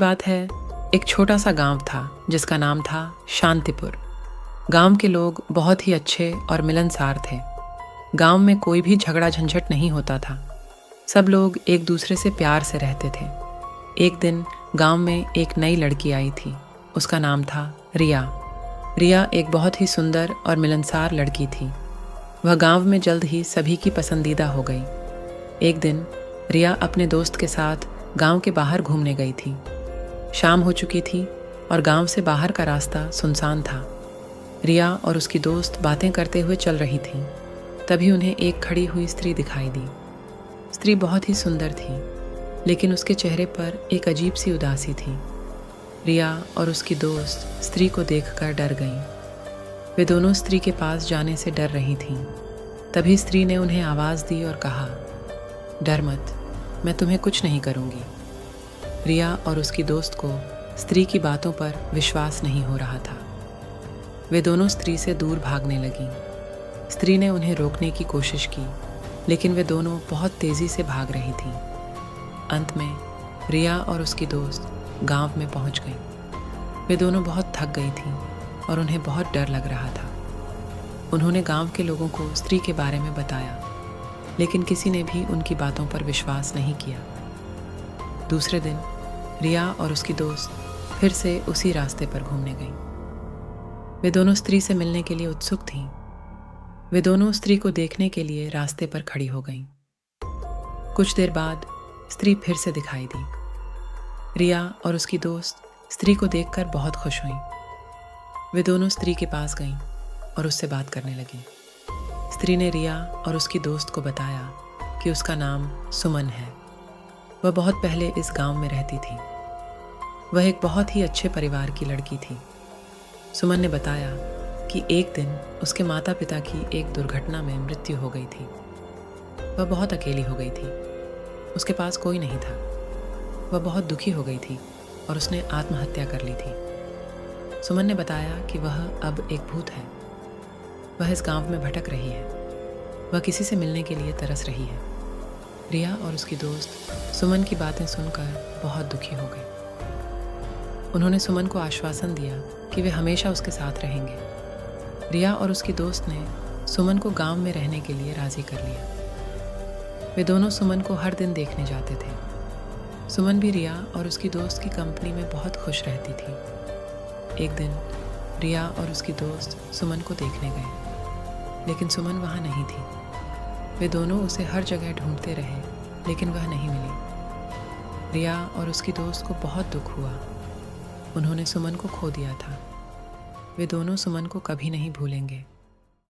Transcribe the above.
बात है, एक छोटा सा गांव था जिसका नाम था शांतिपुर। गांव के लोग बहुत ही अच्छे और मिलनसार थे। गांव में कोई भी झगड़ा झंझट नहीं होता था। सब लोग एक दूसरे से प्यार से रहते थे। एक दिन गांव में एक नई लड़की आई थी। उसका नाम था रिया। रिया एक बहुत ही सुंदर और मिलनसार लड़की थी। वह गांव में जल्द ही सभी की पसंदीदा हो गई। एक दिन रिया अपने दोस्त के साथ गांव के बाहर घूमने गई थी। शाम हो चुकी थी और गांव से बाहर का रास्ता सुनसान था। रिया और उसकी दोस्त बातें करते हुए चल रही थीं। तभी उन्हें एक खड़ी हुई स्त्री दिखाई दी। स्त्री बहुत ही सुंदर थी, लेकिन उसके चेहरे पर एक अजीब सी उदासी थी। रिया और उसकी दोस्त स्त्री को देखकर डर गईं। वे दोनों स्त्री के पास जाने से डर रही थीं। तभी स्त्री ने उन्हें आवाज़ दी और कहा, डर मत, मैं तुम्हें कुछ नहीं करूँगी। रिया और उसकी दोस्त को स्त्री की बातों पर विश्वास नहीं हो रहा था। वे दोनों स्त्री से दूर भागने लगीं। स्त्री ने उन्हें रोकने की कोशिश की, लेकिन वे दोनों बहुत तेज़ी से भाग रही थीं। अंत में रिया और उसकी दोस्त गांव में पहुंच गईं। वे दोनों बहुत थक गई थीं और उन्हें बहुत डर लग रहा था। उन्होंने गांव के लोगों को स्त्री के बारे में बताया, लेकिन किसी ने भी उनकी बातों पर विश्वास नहीं किया। दूसरे दिन रिया और उसकी दोस्त फिर से उसी रास्ते पर घूमने गईं। वे दोनों स्त्री से मिलने के लिए उत्सुक थीं। वे दोनों स्त्री को देखने के लिए रास्ते पर खड़ी हो गईं। कुछ देर बाद स्त्री फिर से दिखाई दी। रिया और उसकी दोस्त स्त्री को देखकर बहुत खुश हुईं। वे दोनों स्त्री के पास गईं और उससे बात करने लगीं। स्त्री ने रिया और उसकी दोस्त को बताया कि उसका नाम सुमन है। वह बहुत पहले इस गांव में रहती थी। वह एक बहुत ही अच्छे परिवार की लड़की थी। सुमन ने बताया कि एक दिन उसके माता पिता की एक दुर्घटना में मृत्यु हो गई थी। वह बहुत अकेली हो गई थी। उसके पास कोई नहीं था। वह बहुत दुखी हो गई थी और उसने आत्महत्या कर ली थी। सुमन ने बताया कि वह अब एक भूत है। वह इस गांव में भटक रही है। वह किसी से मिलने के लिए तरस रही है। रिया और उसकी दोस्त सुमन की बातें सुनकर बहुत दुखी हो गए। उन्होंने सुमन को आश्वासन दिया कि वे हमेशा उसके साथ रहेंगे। रिया और उसकी दोस्त ने सुमन को गांव में रहने के लिए राज़ी कर लिया। वे दोनों सुमन को हर दिन देखने जाते थे। सुमन भी रिया और उसकी दोस्त की कंपनी में बहुत खुश रहती थी। एक दिन रिया और उसकी दोस्त सुमन को देखने गए, लेकिन सुमन वहाँ नहीं थी। वे दोनों उसे हर जगह ढूंढते रहे, लेकिन वह नहीं मिली। रिया और उसकी दोस्त को बहुत दुख हुआ। उन्होंने सुमन को खो दिया था। वे दोनों सुमन को कभी नहीं भूलेंगे।